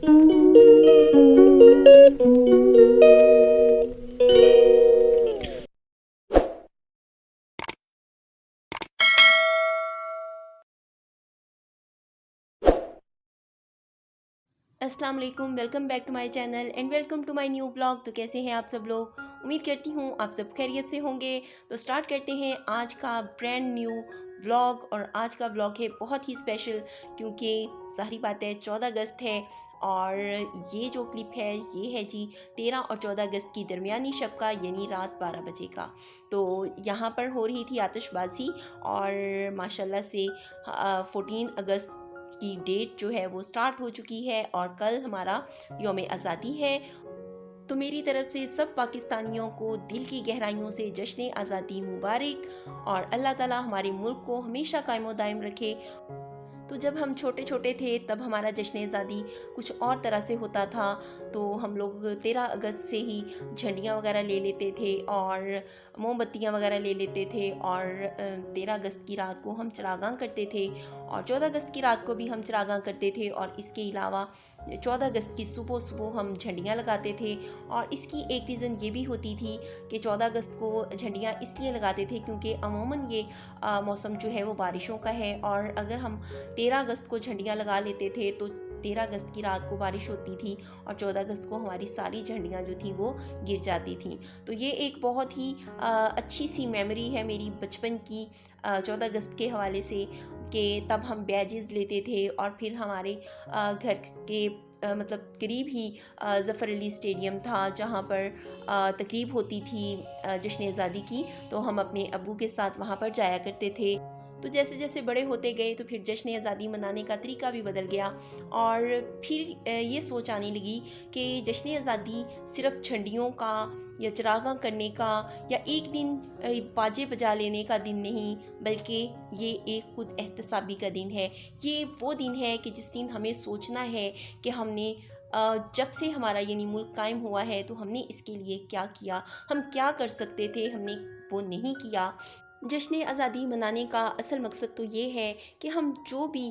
السلام علیکم، welcome back to my channel and welcome to my new blog. تو کیسے ہیں آپ سب لوگ؟ امید کرتی ہوں آپ سب خیریت سے ہوں گے۔ تو سٹارٹ کرتے ہیں آج کا برینڈ نیو بلاگ، اور آج کا بلاگ ہے بہت ہی اسپیشل، کیونکہ ظاہری بات ہے 14 اگست ہے، اور یہ جو کلپ ہے یہ ہے جی 13 اور 14 اگست کی درمیانی شب کا، یعنی رات 12 بجے کا۔ تو یہاں پر ہو رہی تھی آتش بازی، اور ماشاءاللہ سے 14 اگست کی ڈیٹ جو ہے وہ سٹارٹ ہو چکی ہے، اور کل ہمارا یوم آزادی ہے۔ تو میری طرف سے سب پاکستانیوں کو دل کی گہرائیوں سے جشن آزادی مبارک، اور اللہ تعالی ہمارے ملک کو ہمیشہ قائم و دائم رکھے۔ تو جب ہم چھوٹے چھوٹے تھے تب ہمارا جشن آزادی کچھ اور طرح سے ہوتا تھا، تو ہم لوگ 13 اگست سے ہی جھنڈیاں وغیرہ لے لیتے تھے اور موم بتیاں وغیرہ لے لیتے تھے، اور 13 اگست کی رات کو ہم چراغاں کرتے تھے، اور 14 اگست کی رات کو بھی ہم چراغاں کرتے تھے، اور اس کے علاوہ 14 اگست کی صبح صبح ہم جھنڈیاں لگاتے تھے۔ اور اس کی ایک ریزن یہ بھی ہوتی تھی کہ 14 اگست کو جھنڈیاں اس لیے لگاتے تھے کیونکہ عموماً یہ موسم جو ہے وہ بارشوں کا ہے، اور اگر ہم 13 اگست کو جھنڈیاں لگا لیتے تھے تو 13 اگست کی رات کو بارش ہوتی تھی، اور 14 اگست کو ہماری ساری جھنڈیاں جو تھیں وہ گر جاتی تھیں۔ تو یہ ایک بہت ہی اچھی سی میموری ہے میری بچپن کی 14 اگست کے حوالے سے، کہ تب ہم بیجز لیتے تھے، اور پھر ہمارے گھر کے مطلب قریب ہی ظفر علی اسٹیڈیم تھا جہاں پر تقریب ہوتی تھی جشن آزادی کی، تو ہم اپنے ابو کے ساتھ وہاں پر جایا کرتے تھے۔ تو جیسے جیسے بڑے ہوتے گئے تو پھر جشن آزادی منانے کا طریقہ بھی بدل گیا، اور پھر یہ سوچ آنے لگی کہ جشن آزادی صرف جھنڈیوں کا یا چراغاں کرنے کا یا ایک دن باجے بجا لینے کا دن نہیں، بلکہ یہ ایک خود احتسابی کا دن ہے۔ یہ وہ دن ہے کہ جس دن ہمیں سوچنا ہے کہ ہم نے جب سے ہمارا یعنی ملک قائم ہوا ہے تو ہم نے اس کے لیے کیا کیا، ہم کیا کر سکتے تھے ہم نے وہ نہیں کیا۔ جشن آزادی منانے کا اصل مقصد تو یہ ہے کہ ہم جو بھی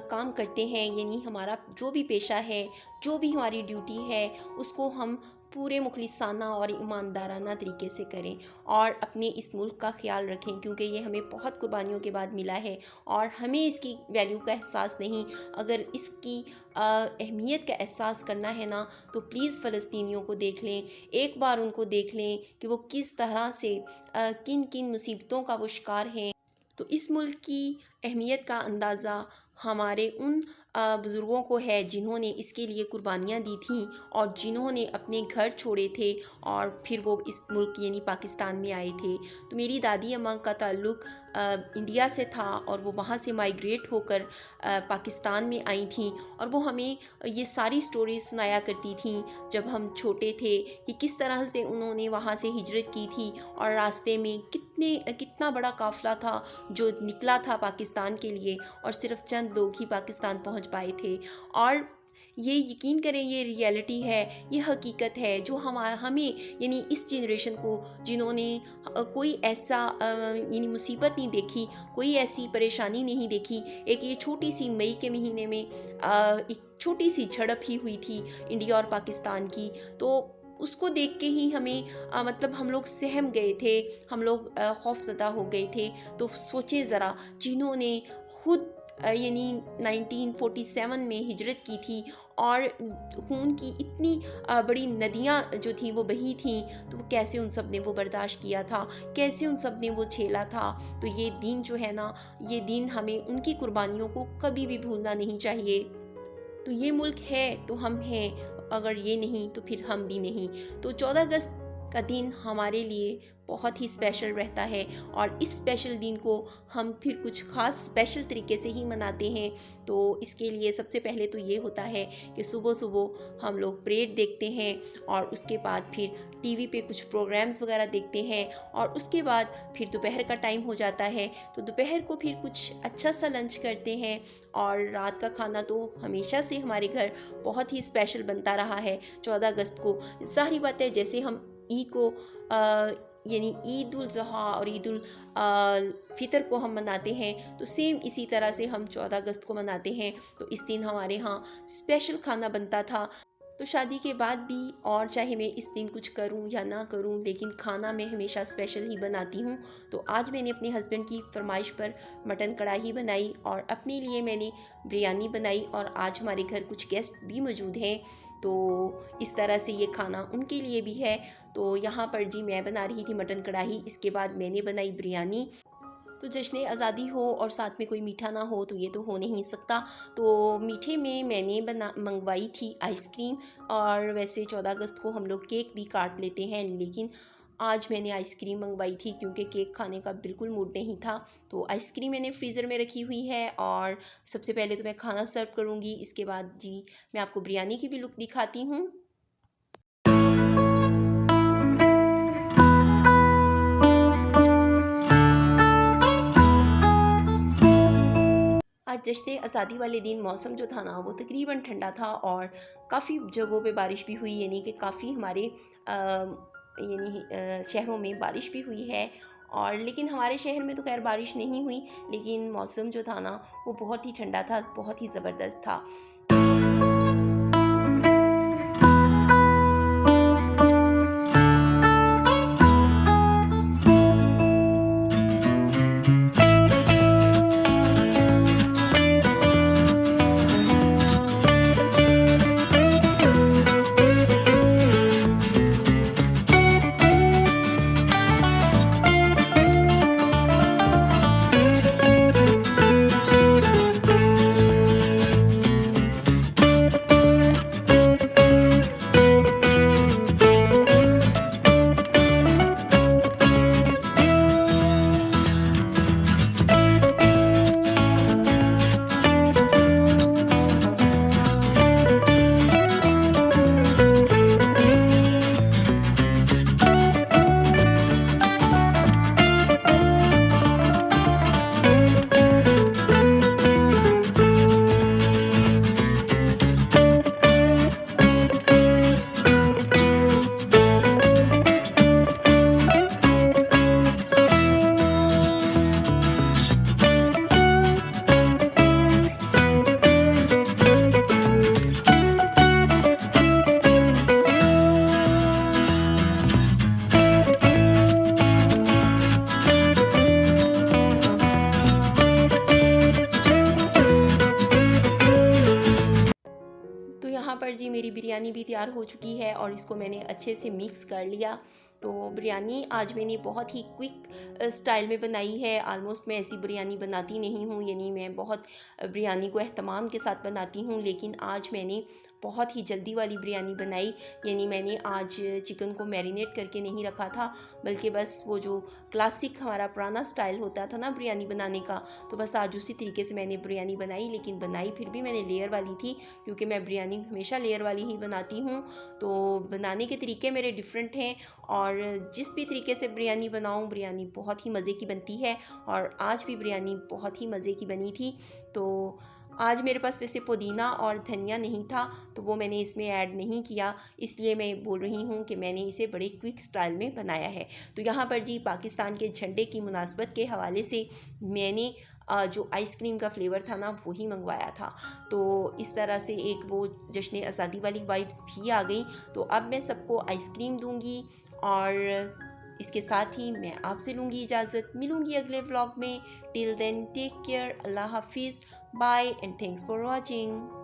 کام کرتے ہیں، یعنی ہمارا جو بھی پیشہ ہے، جو بھی ہماری ڈیوٹی ہے، اس کو ہم پورے مخلصانہ اور ایماندارانہ طریقے سے کریں، اور اپنے اس ملک کا خیال رکھیں، کیونکہ یہ ہمیں بہت قربانیوں کے بعد ملا ہے، اور ہمیں اس کی ویلیو کا احساس نہیں۔ اگر اس کی اہمیت کا احساس کرنا ہے نا، تو پلیز فلسطینیوں کو دیکھ لیں، ایک بار ان کو دیکھ لیں کہ وہ کس طرح سے کن کن مصیبتوں کا وہ شکار ہیں۔ تو اس ملک کی اہمیت کا اندازہ ہمارے ان بزرگوں کو ہے جنہوں نے اس کے لیے قربانیاں دی تھیں، اور جنہوں نے اپنے گھر چھوڑے تھے اور پھر وہ اس ملک یعنی پاکستان میں آئے تھے۔ تو میری دادی اماں کا تعلق انڈیا سے تھا، اور وہ وہاں سے مائیگریٹ ہو کر پاکستان میں آئی تھیں، اور وہ ہمیں یہ ساری سٹوریز سنایا کرتی تھیں جب ہم چھوٹے تھے، کہ کس طرح سے انہوں نے وہاں سے ہجرت کی تھی، اور راستے میں کتنا بڑا قافلہ تھا جو نکلا تھا پاکستان کے لیے، اور صرف چند لوگ ہی پاکستان پہنچ پائے تھے۔ اور یہ یقین کریں یہ ریئلٹی ہے، یہ حقیقت ہے جو ہمیں یعنی اس جنریشن کو، جنہوں نے کوئی ایسا یعنی مصیبت نہیں دیکھی، کوئی ایسی پریشانی نہیں دیکھی۔ ایک یہ چھوٹی سی مئی کے مہینے میں ایک چھوٹی سی جھڑپ ہی ہوئی تھی انڈیا اور پاکستان کی، تو اس کو دیکھ کے ہی ہمیں مطلب ہم لوگ سہم گئے تھے، ہم لوگ خوف زدہ ہو گئے تھے۔ تو سوچیں ذرا، جنہوں نے خود یعنی 1947 میں ہجرت کی تھی، اور خون کی اتنی بڑی ندیاں جو تھیں وہ بہی تھیں، تو وہ کیسے ان سب نے وہ برداشت کیا تھا، کیسے ان سب نے وہ جھیلا تھا۔ تو یہ دن جو ہے نا، یہ دن ہمیں ان کی قربانیوں کو کبھی بھی بھولنا نہیں چاہیے۔ تو یہ ملک ہے تو ہم ہیں، اگر یہ نہیں تو پھر ہم بھی نہیں۔ تو 14 اگست کا دن ہمارے لیے بہت ہی اسپیشل رہتا ہے، اور اس اسپیشل دن کو ہم پھر کچھ خاص اسپیشل طریقے سے ہی مناتے ہیں۔ تو اس کے لیے سب سے پہلے تو یہ ہوتا ہے کہ صبح صبح ہم لوگ پریڈ دیکھتے ہیں، اور اس کے بعد پھر ٹی وی پہ کچھ پروگرامز وغیرہ دیکھتے ہیں، اور اس کے بعد پھر دوپہر کا ٹائم ہو جاتا ہے، تو دوپہر کو پھر کچھ اچھا سا لنچ کرتے ہیں، اور رات کا کھانا تو ہمیشہ سے ہمارے گھر بہت ہی اسپیشل بنتا رہا ہے 14 اگست کو۔ ظاہری بات ہے جیسے ہم یعنی عید الاضحیٰ اور عید الفطر کو ہم مناتے ہیں تو سیم اسی طرح سے ہم 14 اگست کو مناتے ہیں. تو اس دن ہمارے ہاں اسپیشل کھانا بنتا تھا. تو شادی کے بعد بھی اور چاہے میں اس دن کچھ کروں یا نہ کروں لیکن کھانا میں ہمیشہ اسپیشل ہی بناتی ہوں. تو آج میں نے اپنے ہسبینڈ کی فرمائش پر مٹن کڑھائی بنائی اور اپنے لیے میں نے بریانی بنائی اور آج ہمارے گھر کچھ گیسٹ بھی موجود ہیں تو اس طرح سے یہ کھانا ان کے لیے بھی ہے. تو یہاں پر جی میں بنا رہی تھی مٹن کڑھائی، اس کے بعد میں نے بنائی بریانی. تو جشن آزادی ہو اور ساتھ میں کوئی میٹھا نہ ہو تو یہ تو ہو نہیں سکتا. تو میٹھے میں نے منگوائی تھی آئس کریم، اور ویسے 14 اگست کو ہم لوگ کیک بھی کاٹ لیتے ہیں لیکن آج میں نے آئس کریم منگوائی تھی کیونکہ کیک کھانے کا بالکل موڈ نہیں تھا. تو آئس کریم میں نے فریزر میں رکھی ہوئی ہے اور سب سے پہلے تو میں کھانا سرو کروں گی، اس کے بعد جی میں آپ کو بریانی کی بھی لک دکھاتی ہوں. آج جشن آزادی والے دن موسم جو تھا نا وہ تقریباً ٹھنڈا تھا اور کافی جگہوں پہ بارش بھی ہوئی، یعنی کہ کافی ہمارے شہروں میں بارش بھی ہوئی ہے. اور لیکن ہمارے شہر میں تو خیر بارش نہیں ہوئی، لیکن موسم جو تھا نا وہ بہت ہی ٹھنڈا تھا، بہت ہی زبردست تھا. تو یہاں پر جی میری بریانی بھی تیار ہو چکی ہے اور اس کو میں نے اچھے سے مکس کر لیا. تو بریانی آج میں نے بہت ہی کوئک سٹائل میں بنائی ہے. آلموسٹ میں ایسی بریانی بناتی نہیں ہوں، یعنی میں بہت بریانی کو اہتمام کے ساتھ بناتی ہوں، لیکن آج میں نے بہت ہی جلدی والی بریانی بنائی. یعنی میں نے آج چکن کو میرینیٹ کر کے نہیں رکھا تھا، بلکہ بس وہ جو کلاسک ہمارا پرانا سٹائل ہوتا تھا نا بریانی بنانے کا، تو بس آج اسی طریقے سے میں نے بریانی بنائی. لیکن بنائی پھر بھی میں نے لیئر والی تھی کیونکہ میں بریانی ہمیشہ لیئر والی ہی بناتی ہوں. تو بنانے کے طریقے میرے ڈیفرنٹ ہیں اور جس بھی طریقے سے بریانی بناؤں بریانی بہت ہی مزے کی بنتی ہے، اور آج بھی بریانی بہت ہی مزے کی بنی تھی. تو آج میرے پاس ویسے پودینہ اور دھنیا نہیں تھا تو وہ میں نے اس میں ایڈ نہیں کیا، اس لیے میں بول رہی ہوں کہ میں نے اسے بڑے کوئک سٹائل میں بنایا ہے. تو یہاں پر جی پاکستان کے جھنڈے کی مناسبت کے حوالے سے میں نے جو آئس کریم کا فلیور تھا نا وہی منگوایا تھا. تو اس طرح سے ایک وہ جشن آزادی والی وائبس بھی آ گئی. تو اب میں سب کو آئس کریم دوں گی اور اس کے ساتھ ہی میں آپ سے لوں گی اجازت. ملوں گی اگلے ولاگ میں. ٹل دین ٹیک کیئر. اللہ حافظ. Bye and thanks for watching.